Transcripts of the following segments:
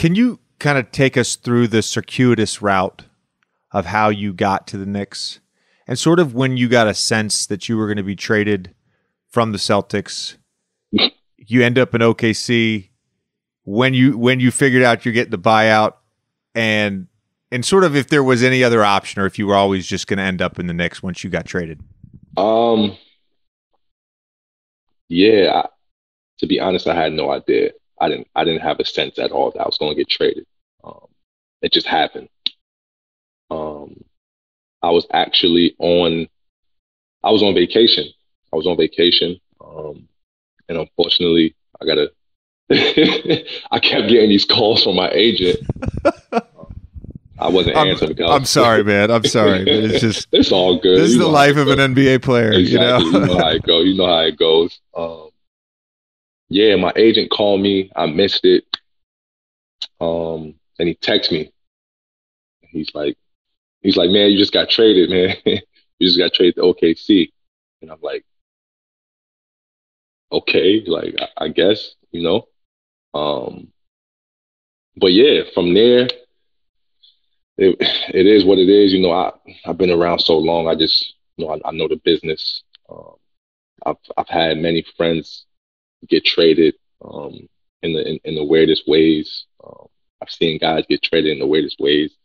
Can you kind of take us through the circuitous route of how you got to the Knicks and sort of when you got a sense that you were going to be traded from the Celtics? You end up in OKC when you figured out you're getting the buyout, and sort of if there was any other option or if you were always just going to end up in the Knicks once you got traded. Yeah, to be honest, I had no idea. I didn't have a sense at all that I was going to get traded. It just happened. I was actually on vacation. I was on vacation. And unfortunately, I kept getting these calls from my agent. I wasn't answering because I'm sorry, man. I'm sorry. But it's just it's all good. This is the life of an NBA player. Exactly. You know how it goes. You know how it goes. Yeah, my agent called me. I missed it. And he texted me. He's like, man, you just got traded, man. You just got traded to OKC. And I'm like, okay, like I guess, But yeah, from there, it is what it is. I've been around so long. I just, I know the business. I've had many friends get traded in the weirdest ways. I've seen guys get traded in the weirdest ways.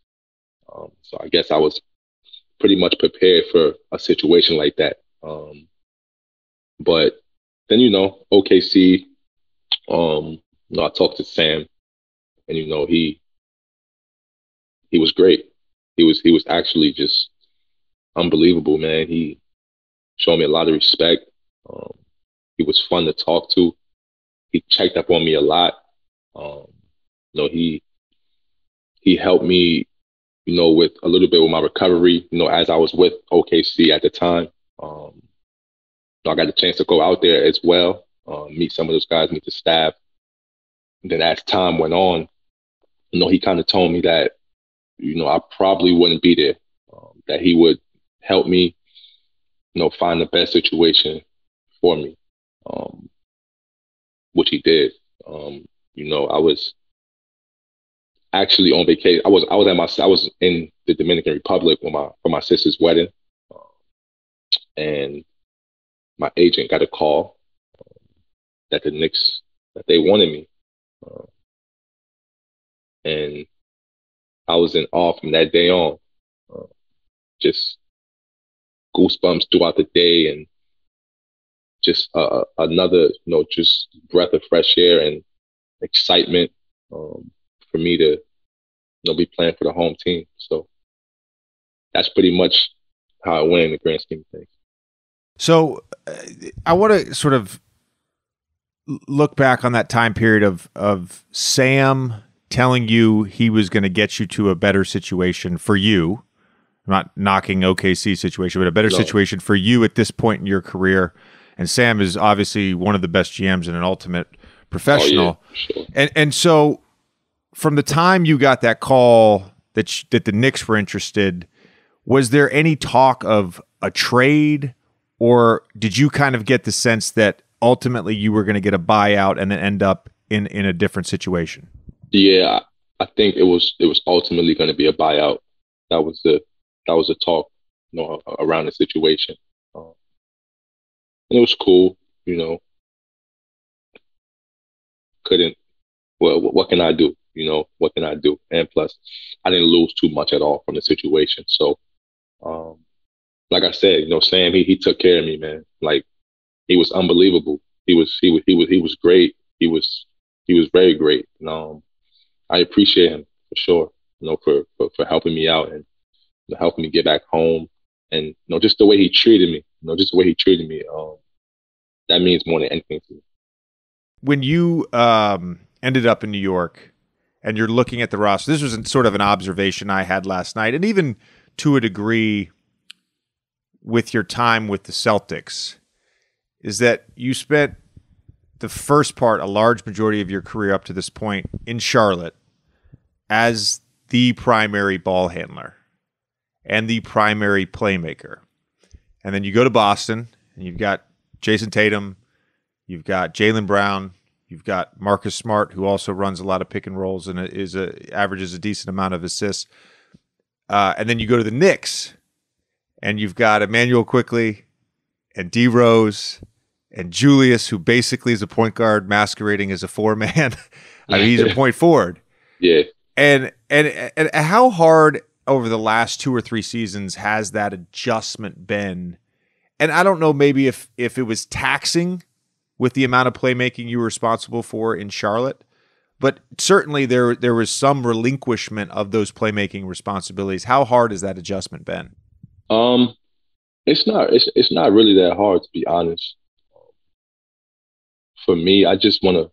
So I guess I was pretty much prepared for a situation like that. But then, OKC, I talked to Sam, and he was great. He was actually just unbelievable, man. He showed me a lot of respect. He was fun to talk to. He checked up on me a lot. He helped me, with a little bit with my recovery, as I was with OKC at the time. I got a chance to go out there as well, meet some of those guys, meet the staff. And then as time went on, he kind of told me that, I probably wouldn't be there, that he would help me, find the best situation for me, which he did. I was actually on vacation. I was in the Dominican Republic for my sister's wedding, and my agent got a call that the Knicks, that they wanted me, and I was in awe from that day on. Just goosebumps throughout the day, and just another, just breath of fresh air and excitement for me to, be playing for the home team. So that's pretty much how it went in the grand scheme of things. So I want to sort of look back on that time period of Sam telling you he was going to get you to a better situation for you. I'm not knocking OKC situation, but a better situation for you at this point in your career. And Sam is obviously one of the best GMs and an ultimate professional. Oh, yeah, sure. And so from the time you got that call that the Knicks were interested, was there any talk of a trade, or did you kind of get the sense that ultimately you were going to get a buyout and then end up in a different situation? Yeah, I think it was ultimately going to be a buyout. That was the talk, around the situation. And it was cool, what can I do? What can I do? And plus, I didn't lose too much at all from the situation. So, like I said, Sam, he took care of me, man. Like, he was unbelievable. He was great. He was very great. And I appreciate him for sure, for helping me out and helping me get back home. And, just the way he treated me, that means more than anything to me. When you ended up in New York and you're looking at the roster, this was sort of an observation I had last night, and even to a degree with your time with the Celtics, is that you spent the first part, a large majority of your career up to this point in Charlotte as the primary ball handler and the primary playmaker. And then you go to Boston and you've got Jason Tatum, you've got Jaylen Brown, You've got Marcus Smart, who also runs a lot of pick and rolls and averages a decent amount of assists. And then you go to the Knicks, and you've got Emmanuel Quickley and D Rose and Julius, who basically is a point guard masquerading as a four-man. I mean, he's a point forward. Yeah. And how hard over the last 2 or 3 seasons has that adjustment been? And I don't know, maybe if it was taxing with the amount of playmaking you were responsible for in Charlotte, but certainly there was some relinquishment of those playmaking responsibilities. How hard has that adjustment been? It's not really that hard, to be honest. For me, I just wanna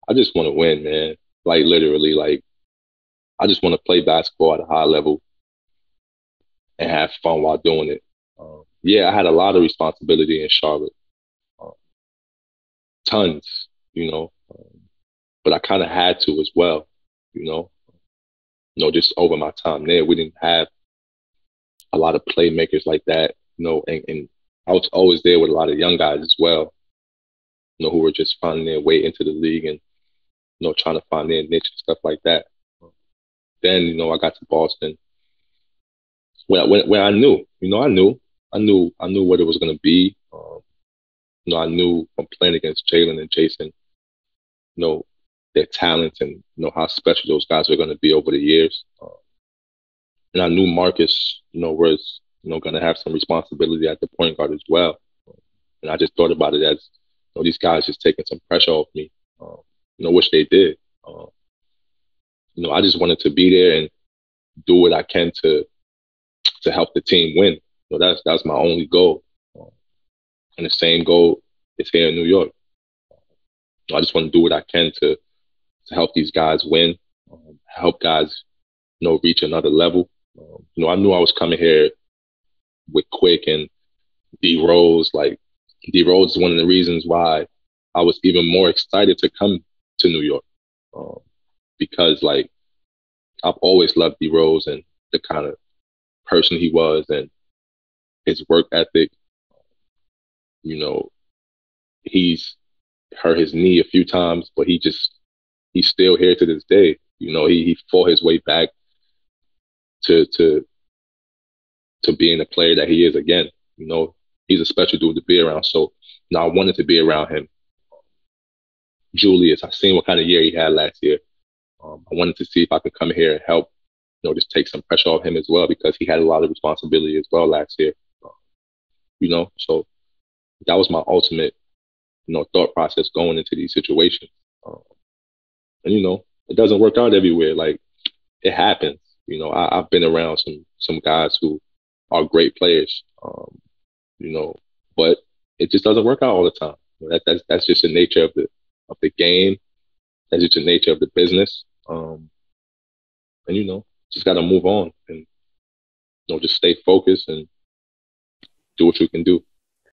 win, man. Like literally, like I just want to play basketball at a high level and have fun while doing it. Yeah, I had a lot of responsibility in Charlotte, um, tons, you know, but I kind of had to as well, you know. Just over my time there, we didn't have a lot of playmakers like that, and I was always there with a lot of young guys as well, who were just finding their way into the league and, trying to find their niche and stuff like that. Then, I got to Boston when I knew, I knew what it was going to be. I knew from playing against Jalen and Jason, their talents and, how special those guys are going to be over the years. And I knew Marcus, was, going to have some responsibility at the point guard as well. And I just thought about it as, these guys just taking some pressure off me, which they did. I just wanted to be there and do what I can to help the team win. That's my only goal. And the same goal is here in New York. I just want to do what I can to help these guys win, help guys, reach another level. I knew I was coming here with Quick and D Rose. Like D Rose is one of the reasons why I was even more excited to come to New York, because like I've always loved D Rose and the kind of person he was and his work ethic. He's hurt his knee a few times, but he's still here to this day. He fought his way back to being the player that he is again. He's a special dude to be around. So I wanted to be around him. Julius, I seen what kind of year he had last year. I wanted to see if I could come here and help, just take some pressure off him as well, because he had a lot of responsibility as well last year. So that was my ultimate, thought process going into these situations. And it doesn't work out everywhere. Like it happens. I've been around some guys who are great players, but it just doesn't work out all the time. That's just the nature of the game. That's just the nature of the business. And just got to move on and just stay focused and do what you can do.